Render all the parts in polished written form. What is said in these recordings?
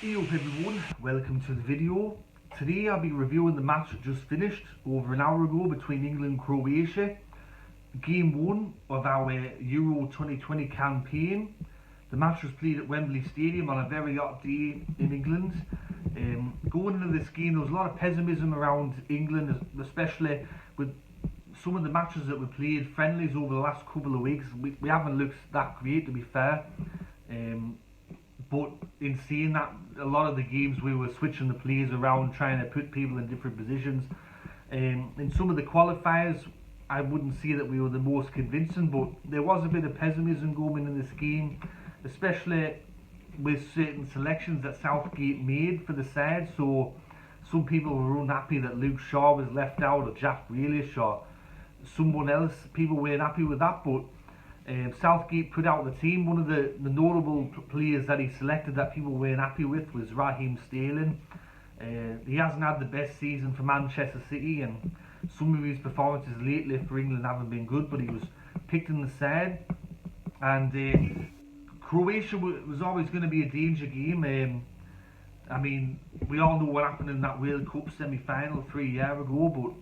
Hey up everyone, welcome to the video. Today I'll be reviewing the match that just finished over an hour ago between England and Croatia. Game 1 of our Euro 2020 campaign. The match was played at Wembley Stadium on a very hot day in England. Going into this game there was a lot of pessimism around England, especially with some of the matches that we played, friendlies over the last couple of weeks. We haven't looked that great, to be fair. But in seeing that, a lot of the games we were switching the players around, trying to put people in different positions. In some of the qualifiers, I wouldn't say that we were the most convincing, but there was a bit of pessimism going in this game, especially with certain selections that Southgate made for the side. So some people were unhappy that Luke Shaw was left out, or Jack Grealish, or someone else. People weren't happy with that, but Southgate put out the team. One of the notable players that he selected that people weren't happy with was Raheem Sterling. He hasn't had the best season for Manchester City, and some of his performances lately for England haven't been good, but he was picked in the side. And Croatia was always going to be a danger game. I mean, we all know what happened in that World Cup semi-final 3 years ago, but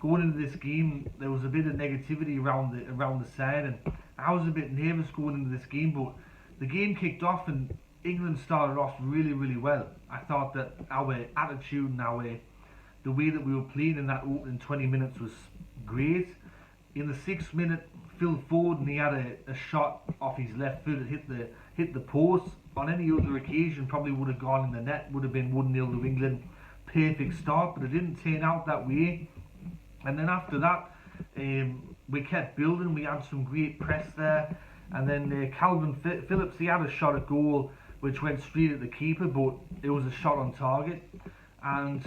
going into this game there was a bit of negativity around the side, and I was a bit nervous going into this game. But the game kicked off and England started off really well. I thought that our attitude and the way that we were playing in that opening 20 minutes was great. In the 6th minute, Phil Foden, he had a shot off his left foot. It hit the post. On any other occasion probably would have gone in the net, would have been 1-0 to England. Perfect start, but it didn't turn out that way. And then after that, we kept building. We had some great press there, and then Calvin Phillips, he had a shot at goal which went straight at the keeper, but it was a shot on target. And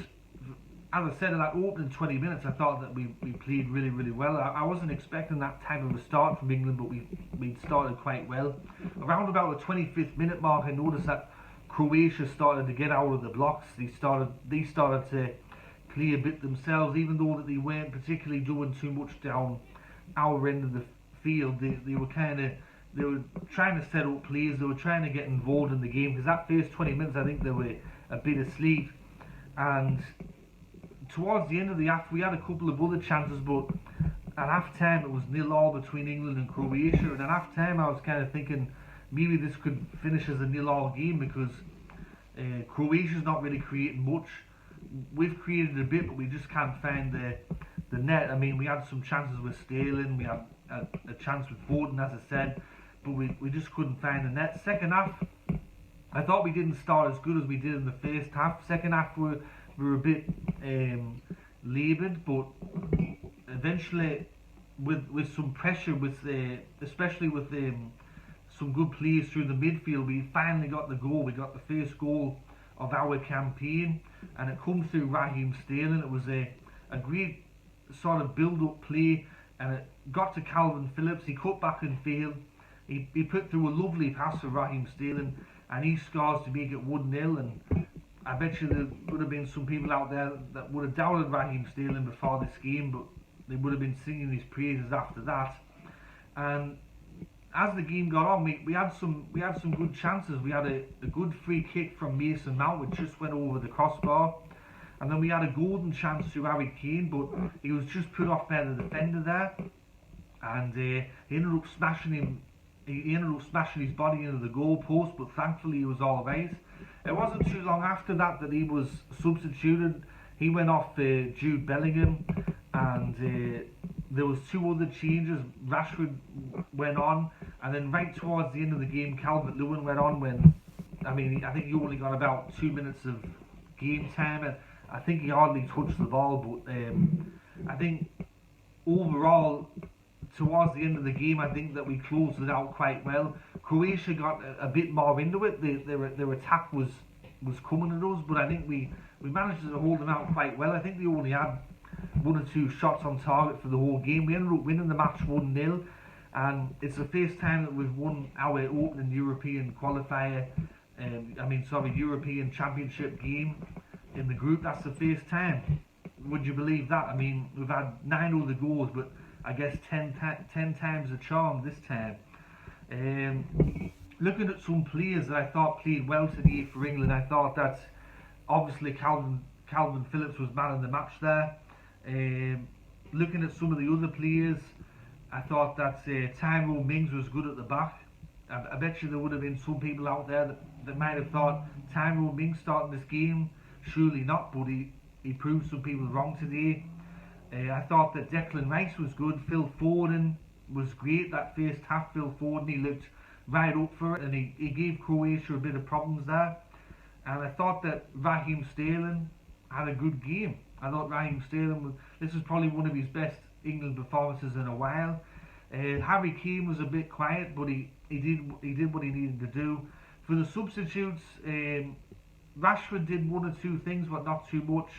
as I said, in that opening 20 minutes I thought that we played really well. I wasn't expecting that type of a start from England, but we started quite well. Around about the 25th minute mark, I noticed that Croatia started to get out of the blocks. They started to play a bit themselves, even though that they weren't particularly doing too much down our end of the field. They were trying to set up plays. They were trying to get involved in the game, because that first 20 minutes I think they were a bit asleep. And towards the end of the half we had a couple of other chances, but at half time it was 0-0 between England and Croatia. And at half time I was kind of thinking maybe this could finish as a 0-0 game, because Croatia's not really creating much. We've created a bit, but we just can't find the net. I mean, we had some chances with Sterling, we had a chance with Foden, as I said, but we just couldn't find the net. Second half, I thought we didn't start as good as we did in the first half. Second half, we were a bit laboured, but eventually, with some pressure, especially with some good plays through the midfield, we finally got the goal. We got the first goal of our campaign, and it comes through Raheem Sterling. It was a great sort of build-up play, and it got to Calvin Phillips. He cut back and field. He put through a lovely pass to Raheem Sterling, and he scores to make it 1-0. And I bet you there would have been some people out there that would have doubted Raheem Sterling before this game, but they would have been singing his praises after that. And as the game got on, we had some good chances. We had a good free kick from Mason Mount, which just went over the crossbar, and then we had a golden chance to Harry Kane, but he was just put off by the defender there, and he ended up smashing him. He ended up smashing his body into the goal post, but thankfully he was all right. It wasn't too long after that he was substituted. He went off Jude Bellingham, and there was 2 other changes. Rashford went on, and then right towards the end of the game, Calvert-Lewin went on. I think he only got about 2 minutes of game time, and I think he hardly touched the ball. But I think overall, towards the end of the game, I think that we closed it out quite well. Croatia got a bit more into it. Their attack was coming at us, but I think we managed to hold them out quite well. I think they only had 1 or 2 shots on target for the whole game. We ended up winning the match 1-0, and it's the first time that we've won our opening European qualifier, European Championship game in the group. That's the first time. Would you believe that? I mean, we've had 9 other goals, but I guess 10 times the charm this time. Looking at some players that I thought played well today for England, I thought that obviously Calvin Phillips was man of the match there. Um, Looking at some of the other players, I thought that Tyrone Mings was good at the back. I bet you there would have been some people out there that might have thought Tyrone Mings starting this game. Surely not, but he proved some people wrong today. I thought that Declan Rice was good. Phil Foden was great that first half. Phil Foden, he looked right up for it, and he gave Croatia a bit of problems there. And I thought that Raheem Sterling had a good game. I thought Raheem Sterling this was probably one of his best England performances in a while. Harry Kane was a bit quiet, but he did what he needed to do. For the substitutes, Rashford did one or two things, but not too much.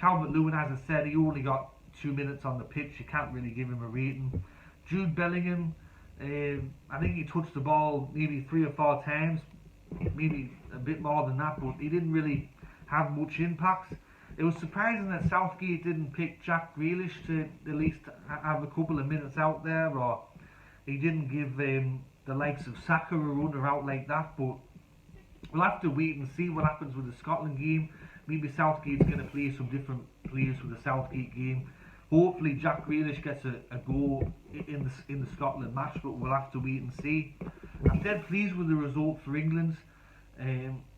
Calvert-Lewin, as I said, he only got 2 minutes on the pitch. You can't really give him a rating. Jude Bellingham, I think he touched the ball maybe 3 or 4 times, maybe a bit more than that, but he didn't really have much impact. It was surprising that Southgate didn't pick Jack Grealish to at least have a couple of minutes out there, or he didn't give the likes of Saka a run out like that, but we'll have to wait and see what happens with the Scotland game. Maybe Southgate's going to play some different players for the Southgate game. Hopefully Jack Grealish gets a goal in the Scotland match, but we'll have to wait and see. I'm dead pleased with the result for England.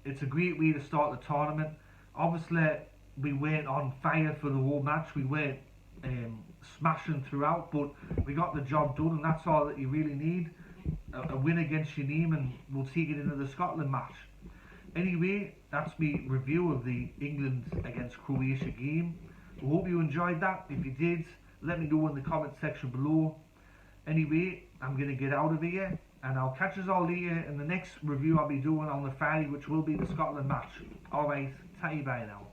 It's a great way to start the tournament. Obviously, we weren't on fire for the whole match. We weren't smashing throughout, but we got the job done, and that's all that you really need. A win against your name, and we'll take it into the Scotland match. Anyway, that's my review of the England against Croatia game. I hope you enjoyed that. If you did, let me know in the comment section below. Anyway, I'm going to get out of here, and I'll catch us all later in the next review I'll be doing on the Friday, which will be the Scotland match. Alright, bye now.